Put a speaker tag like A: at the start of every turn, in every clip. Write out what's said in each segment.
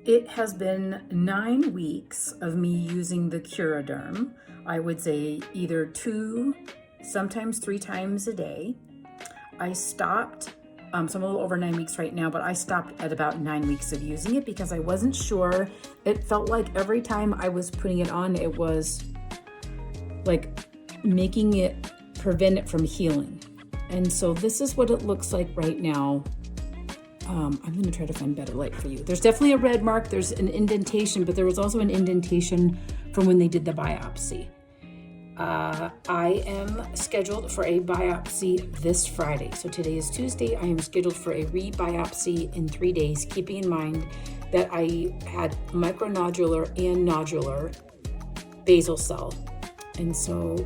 A: It has been 9 weeks of me using the Curaderm. I would say either 2, sometimes 3 times a day. I stopped, so I'm a little over 9 weeks right now, but I stopped at about 9 weeks of using it because I wasn't sure. It felt like every time I was putting it on, it was like making it prevent it from healing. And so this is what it looks like right now. I'm gonna try to find better light for you. There's definitely a red mark, there's an indentation, but there was also an indentation from when they did the biopsy. I am scheduled for a biopsy this Friday. So today is Tuesday. I am scheduled for a re-biopsy in 3 days, keeping in mind that I had micronodular and nodular basal cell. And so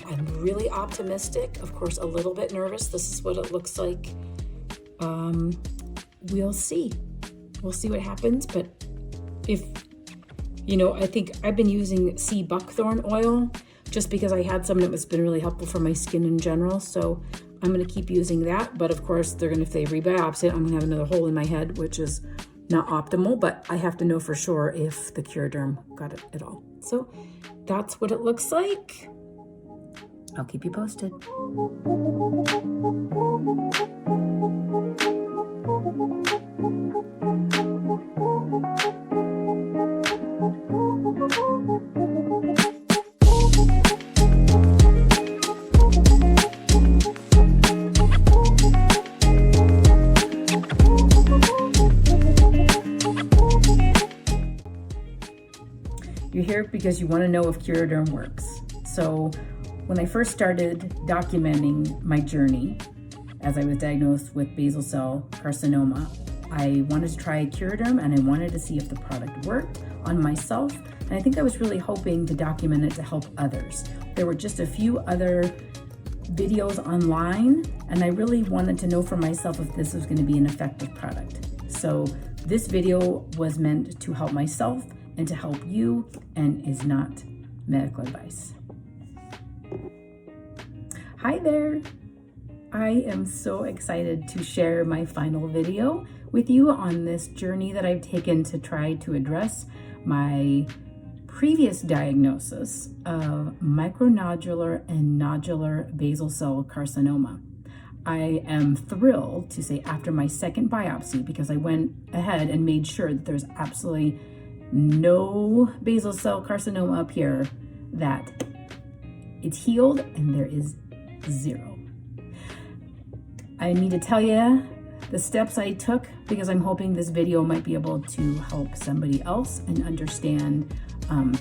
A: I'm really optimistic, of course, a little bit nervous. This is what it looks like. We'll see. We'll see what happens. But if, I think I've been using sea buckthorn oil just because I had some that's been really helpful for my skin in general. So I'm going to keep using that. But of course, if they re-biopsy it, I'm going to have another hole in my head, which is not optimal. But I have to know for sure if the Curaderm got it at all. So that's what it looks like. I'll keep you posted. You're here because you want to know if Curaderm works. So when I first started documenting my journey, as I was diagnosed with basal cell carcinoma, I wanted to try Curaderm and I wanted to see if the product worked on myself. And I think I was really hoping to document it to help others. There were just a few other videos online, and I really wanted to know for myself if this was going to be an effective product. So this video was meant to help myself and to help you, and is not medical advice. Hi there. I am so excited to share my final video with you on this journey that I've taken to try to address my previous diagnosis of micronodular and nodular basal cell carcinoma. I am thrilled to say after my second biopsy, because I went ahead and made sure that there's absolutely no basal cell carcinoma up here, that it's healed and there is 0. I need to tell you the steps I took because I'm hoping this video might be able to help somebody else and understand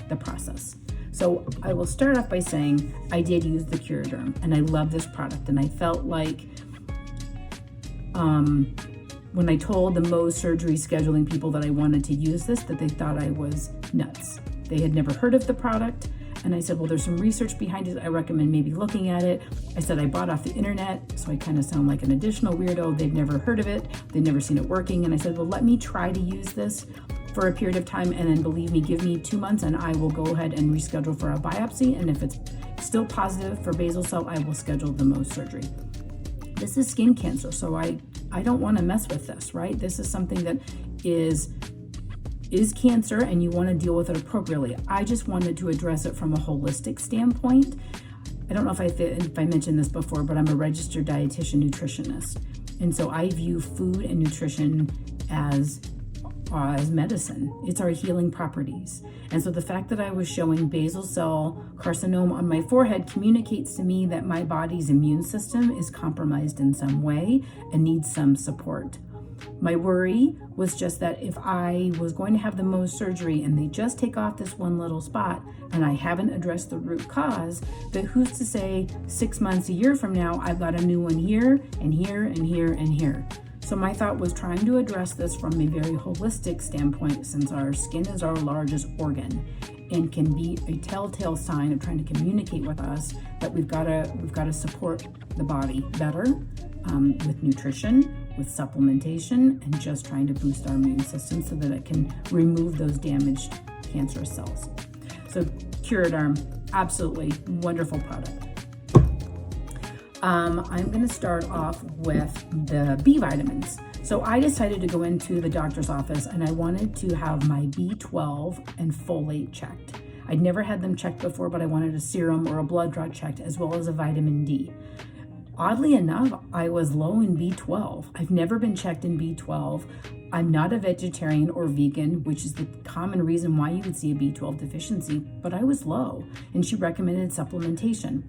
A: the process. So I will start off by saying I did use the Curaderm and I love this product, and I felt like when I told the MOHS surgery scheduling people that I wanted to use this, that they thought I was nuts. They had never heard of the product. And I said, well, there's some research behind it. I recommend maybe looking at it. I said, I bought off the internet, so I kind of sound like an additional weirdo. They've never heard of it. They've never seen it working. And I said, well, let me try to use this for a period of time. And then believe me, give me 2 months and I will go ahead and reschedule for a biopsy. And if it's still positive for basal cell, I will schedule the MOHS surgery. This is skin cancer, so I don't want to mess with this, right? This is something that is cancer and you want to deal with it appropriately. I just wanted to address it from a holistic standpoint. I don't know if I mentioned this before, but I'm a registered dietitian nutritionist. And so I view food and nutrition as medicine. It's our healing properties. And so the fact that I was showing basal cell carcinoma on my forehead communicates to me that my body's immune system is compromised in some way and needs some support. My worry was just that if I was going to have the MOHS surgery and they just take off this one little spot and I haven't addressed the root cause, that who's to say 6 months, a year from now, I've got a new one here and here and here and here. So my thought was trying to address this from a very holistic standpoint, since our skin is our largest organ and can be a telltale sign of trying to communicate with us that we've got to support the body better with nutrition, with supplementation, and just trying to boost our immune system so that it can remove those damaged cancerous cells. So Curaderm, absolutely wonderful product. I'm going to start off with the B vitamins. So I decided to go into the doctor's office and I wanted to have my B12 and folate checked. I'd never had them checked before, but I wanted a serum or a blood draw checked, as well as a vitamin D. Oddly enough, I was low in B12. I've never been checked in B12. I'm not a vegetarian or vegan, which is the common reason why you would see a B12 deficiency, but I was low, and she recommended supplementation.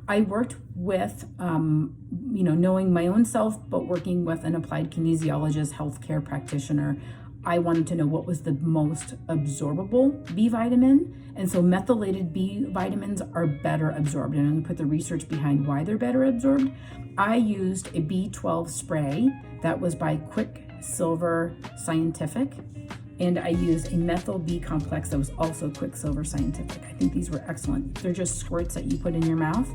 A: I worked with, knowing my own self, but working with an applied kinesiologist, healthcare practitioner. I wanted to know what was the most absorbable B vitamin. And so methylated B vitamins are better absorbed. And I'm going to put the research behind why they're better absorbed. I used a B12 spray that was by Quicksilver Scientific. And I used a methyl B complex that was also Quicksilver Scientific. I think these were excellent. They're just squirts that you put in your mouth.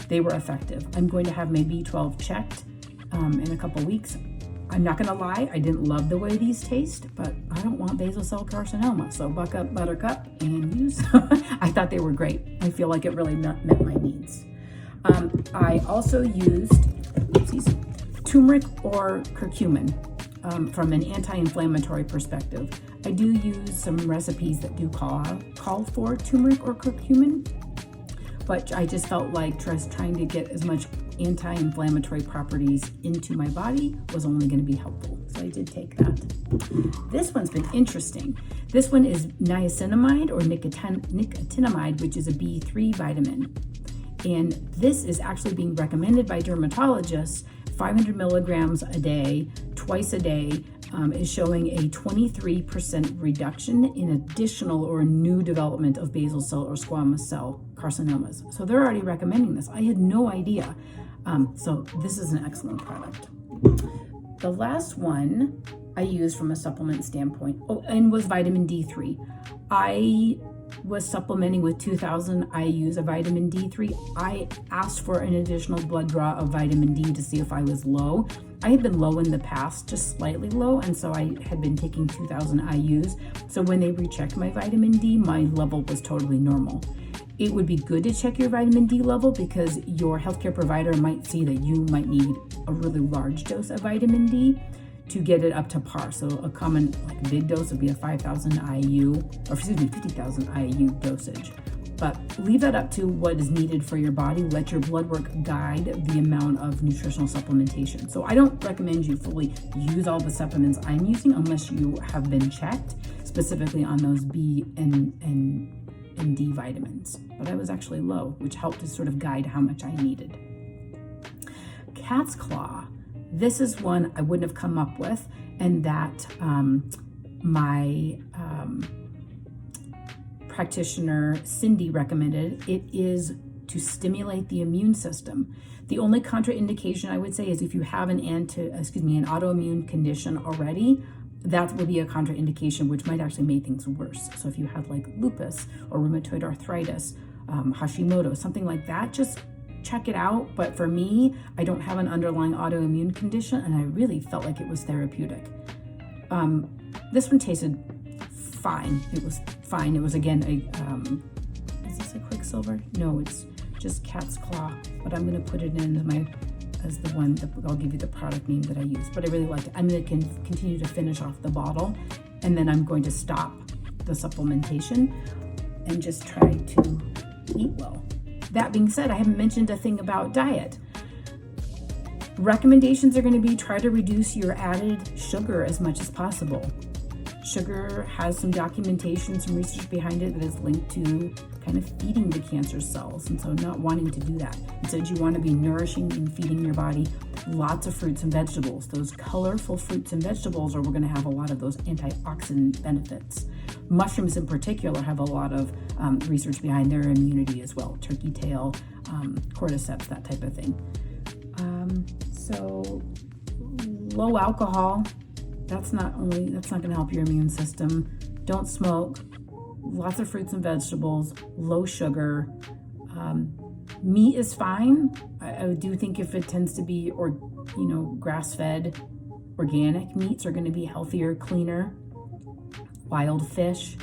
A: They were effective. I'm going to have my B12 checked in a couple weeks. I'm not gonna lie, I didn't love the way these taste, but I don't want basal cell carcinoma, so buck up, buttercup, and use. I thought they were great. I feel like it really met my needs. I also used turmeric or curcumin from an anti-inflammatory perspective. I do use some recipes that do call for turmeric or curcumin, but I just felt like trying to get as much anti-inflammatory properties into my body was only going to be helpful. So I did take that. This one's been interesting. This one is niacinamide or nicotinamide, which is a B3 vitamin. And this is actually being recommended by dermatologists. 500 milligrams a day, twice a day, is showing a 23% reduction in additional or new development of basal cell or squamous cell carcinomas. So they're already recommending this. I had no idea. So this is an excellent product. The last one I used from a supplement standpoint, and was vitamin D3. I was supplementing with 2,000 IUs of vitamin D3. I asked for an additional blood draw of vitamin D to see if I was low. I had been low in the past, just slightly low, and so I had been taking 2,000 IUs. So when they rechecked my vitamin D, my level was totally normal. It would be good to check your vitamin D level because your healthcare provider might see that you might need a really large dose of vitamin D to get it up to par. So a common big dose would be a 5,000 IU, or 50,000 IU dosage. But leave that up to what is needed for your body. Let your blood work guide the amount of nutritional supplementation. So I don't recommend you fully use all the supplements I'm using unless you have been checked specifically on those B and D vitamins. But I was actually low, which helped to sort of guide how much I needed. Cat's claw. This is one I wouldn't have come up with, and that my practitioner Cindy recommended. It is to stimulate the immune system. The only contraindication I would say is if you have an autoimmune condition already, that would be a contraindication, which might actually make things worse. So if you had like lupus or rheumatoid arthritis, Hashimoto, something like that, just check it out. But for me, I don't have an underlying autoimmune condition, and I really felt like it was therapeutic. This one tasted fine. It was fine. It was again is this a Quicksilver? No, it's just cat's claw. But I'm going to put it in as the one that I'll give you the product name that I use. But I really liked it. I'm going to continue to finish off the bottle, and then I'm going to stop the supplementation and just try to eat well. That being said, I haven't mentioned a thing about diet. Recommendations are going to be try to reduce your added sugar as much as possible. Sugar has some documentation, some research behind it that is linked to kind of feeding the cancer cells, and so not wanting to do that. Instead, you want to be nourishing and feeding your body lots of fruits and vegetables. Those colorful fruits and vegetables are we're going to have a lot of those antioxidant benefits. Mushrooms in particular have a lot of research behind their immunity as well. Turkey tail, cordyceps, that type of thing. So low alcohol, that's not going to help your immune system. Don't smoke. Lots of fruits and vegetables, low sugar. Meat is fine. I do think if it tends to be grass-fed, organic meats are going to be healthier, cleaner. Wild fish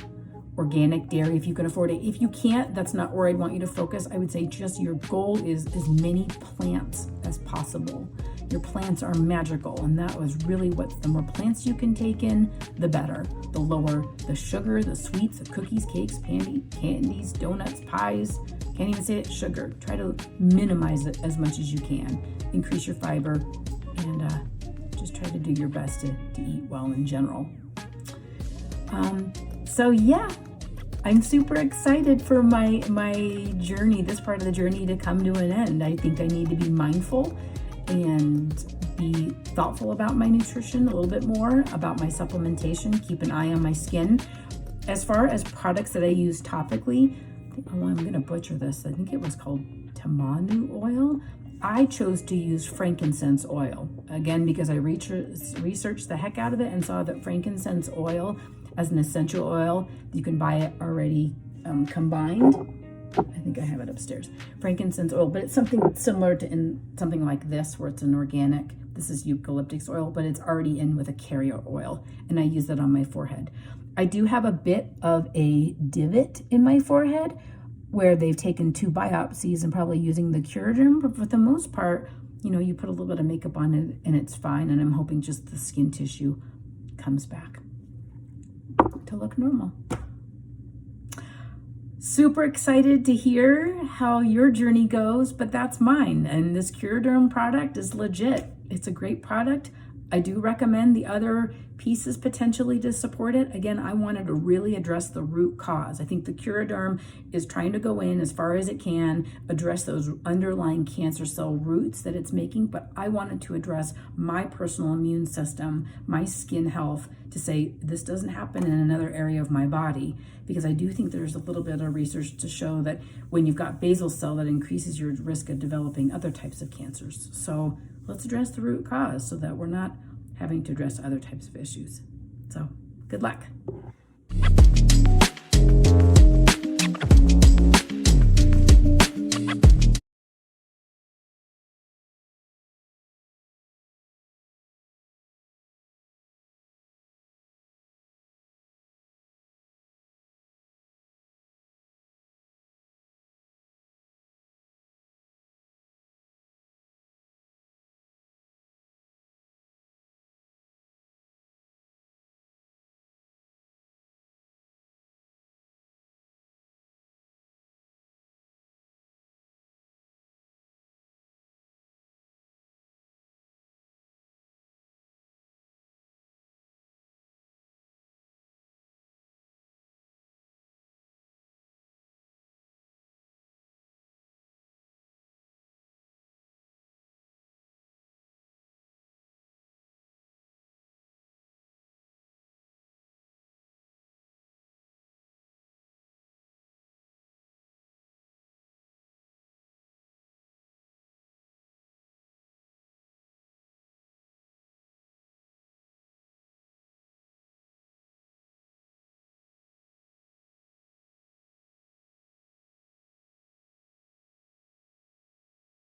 A: organic dairy if you can afford it. If you can't, that's not where I'd want you to focus. I would say just your goal is as many plants as possible. Your plants are magical, and that was really what, the more plants you can take in, the better. The lower the sugar, the sweets, the cookies, cakes, candies, donuts, pies, can't even say it, sugar. Try to minimize it as much as you can. Increase your fiber, and just try to do your best to eat well in general. So yeah, I'm super excited for my journey, this part of the journey to come to an end. I think I need to be mindful and be thoughtful about my nutrition a little bit more, about my supplementation, keep an eye on my skin. As far as products that I use topically, I'm gonna butcher this. I think it was called tamanu oil. I chose to use frankincense oil, again, because I researched the heck out of it and saw that frankincense oil as an essential oil, you can buy it already combined. I think I have it upstairs. Frankincense oil, but it's something similar to something like this, where it's an organic. This is eucalyptus oil, but it's already in with a carrier oil, and I use that on my forehead. I do have a bit of a divot in my forehead where they've taken 2 biopsies and probably using the Curaderm, but for the most part, you know, you put a little bit of makeup on it and it's fine, and I'm hoping just the skin tissue comes back to look normal. Super excited to hear how your journey goes, but that's mine. And this Curaderm product is legit. It's a great product. I do recommend the other pieces potentially to support it. Again, I wanted to really address the root cause. I think the Curaderm is trying to go in as far as it can, address those underlying cancer cell roots that it's making, but I wanted to address my personal immune system, my skin health, to say this doesn't happen in another area of my body, because I do think there's a little bit of research to show that when you've got basal cell, that increases your risk of developing other types of cancers. So let's address the root cause so that we're not having to address other types of issues. So good luck.